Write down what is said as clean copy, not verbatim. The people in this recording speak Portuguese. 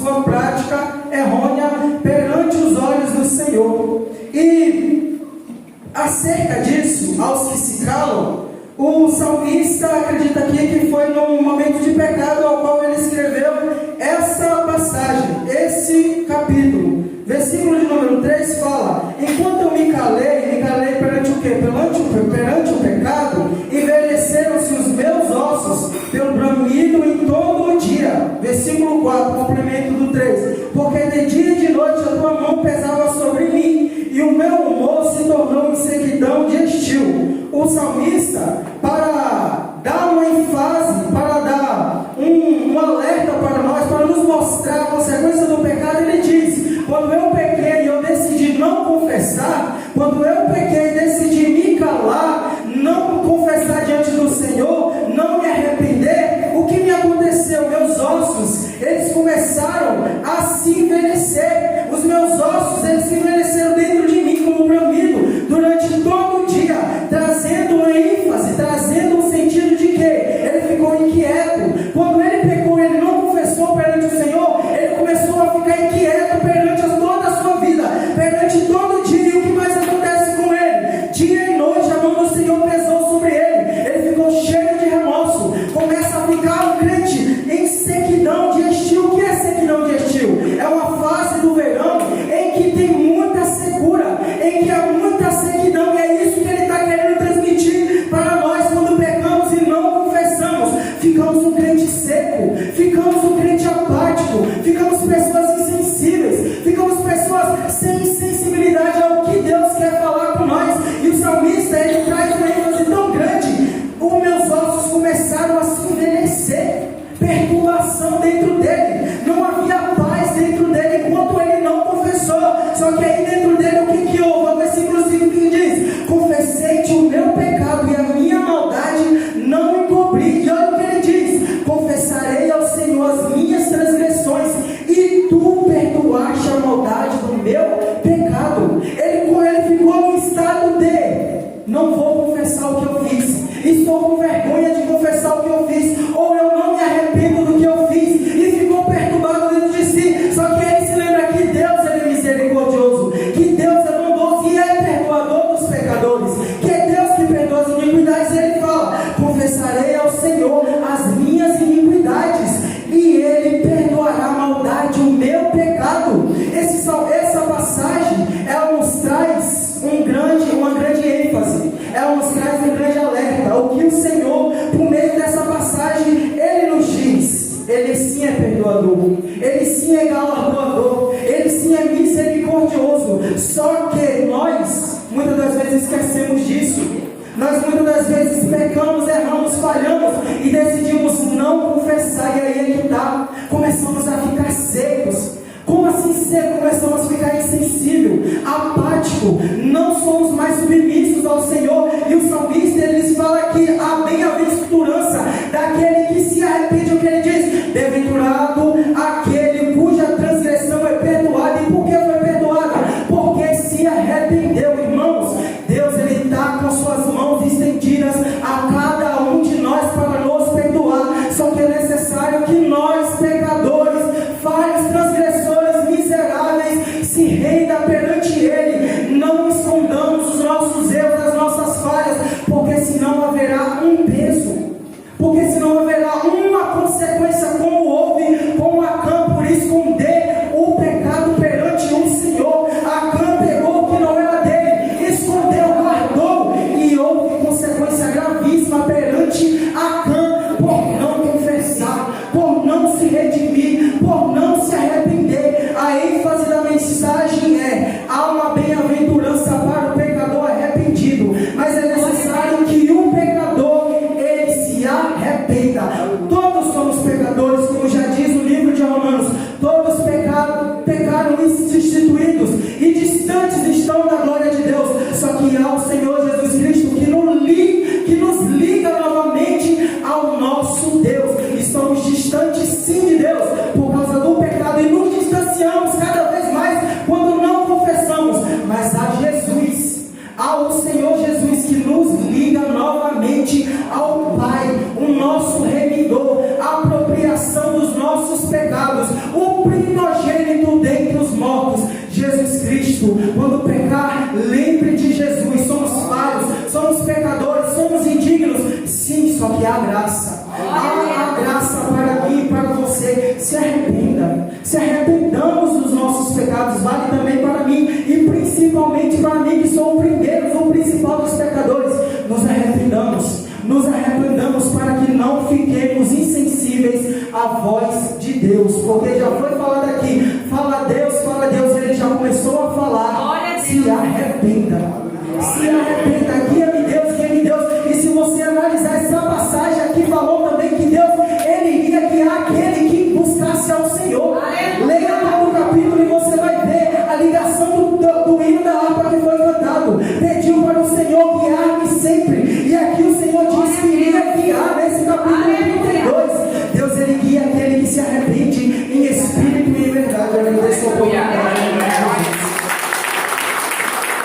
sua prática errônea perante os olhos do Senhor. E acerca disso, aos que se calam, o salmista acredita aqui que foi num momento de pecado ao qual ele escreveu essa passagem, esse capítulo. Versículo de número 3 fala: enquanto eu me calei perante o quê? Perante o pecado, envelheceram-se os meus ossos pelo bramido em todo o dia. Versículo 4, complemento do 3: porque de dia e de noite a tua mão pesava sobre mim, e o meu humor se tornou em sequidão de estio. O salmista, para dar uma ênfase, para dar um alerta para nós, para nos mostrar a consequência do pecado, ele diz: quando eu pequei e eu decidi não confessar, quando eu pequei e decidi me calar, não confessar diante do Senhor, não me arrepender, o que me aconteceu? Meus ossos, eles começaram a se envelhecer. Os meus ossos, eles se envelheceram dentro de mim como um bramido, durante todo o dia, trazendo uma ênfase, trazendo um sentido de que ele ficou inquieto. Quando ele pecou, ele não confessou perante o Senhor, ele começou a ficar inquieto perante toda a sua vida, perante todo o dia. E o que mais acontece com ele? Dia e noite a mão do Senhor pesou sobre ele, ele ficou cheio de remorso, começa a ficar um crente em sequidão de estio. O que é sequidão de estio? É uma fase do verão em que tem muita secura, em que há muita sequidão, e é isso que ele está querendo transmitir para nós. Quando pecamos e não confessamos, ficamos um crente seco, ficamos um crente apático, ficamos pessoas insensíveis, ficamos pessoas sem sensibilidade ao que Deus quer falar com nós. E o salmista, ele traz uma ênfase tão grande: os meus ossos começaram a se envelhecer, perturbação dentro dele, não havia paz dentro dele enquanto ele não confessou. Só que aí dentro dele, o que houve? O versículo 5 que diz: confessei-te o meu pecado e a minha maldade não encobri. E olha o que ele diz: confessarei ao Senhor as minhas transgressões, e tu perdoaste a maldade do meu pecado. Ele ficou no estado de: não vou confessar o que eu fiz, estou com vergonha de confessar o que eu fiz, ou eu não me arrependo do que eu fiz, e ficou perturbado dentro de si. Só que ele se lembra que Deus, ele é misericordioso, que Deus é bondoso e é perdoador dos pecadores, que é Deus que perdoa as iniquidades. E ele fala: confessarei ao Senhor as minhas iniquidades, e ele perdoará a maldade, o meu pecado. Essa passagem, ela nos traz uma grande ênfase, ela nos traz um grande alerta. O que o Senhor, por meio dessa passagem, ele nos diz: ele sim é perdoador, ele sim é galardoador, ele sim é misericordioso. Só que nós, muitas das vezes, esquecemos disso. Nós muitas das vezes pecamos, erramos, falhamos e decidimos não confessar. E aí é que está, começamos a ficar secos. Como assim seco? Começamos a ficar insensível, apático, não somos mais submissos ao Senhor. E o salmista, ele nos fala que a bem-aventurança daquele que se arrepende. O que ele diz? Bem-aventurado aquele cuja transgressão é perdoada. E por que foi perdoada? Porque se arrependeu. Irmãos, Deus, ele está com suas mãos estendidas a cada um de nós para nos perdoar. Só que é necessário que nós, pecadores, falhos, transgressores, miseráveis, se renda perante ele, não escondamos os nossos erros, as nossas falhas, porque senão haverá Cristo. Quando pecar, lembre de Jesus. Somos falhos, somos pecadores, somos indignos. Sim, só que há graça. Há graça para mim e para você. Se arrependa. Se arrependamos dos nossos pecados. Vale também para mim. E principalmente para mim, que sou o primeiro, o principal dos pecadores. Nos arrependamos. Nos arrependamos para que não fiquemos insensíveis à voz de Deus. Porque já foi falado aqui. Fala Deus, ele já começou a falar. Se arrependa. Se arrependa. Guia-me Deus, guia-me Deus. E se você analisar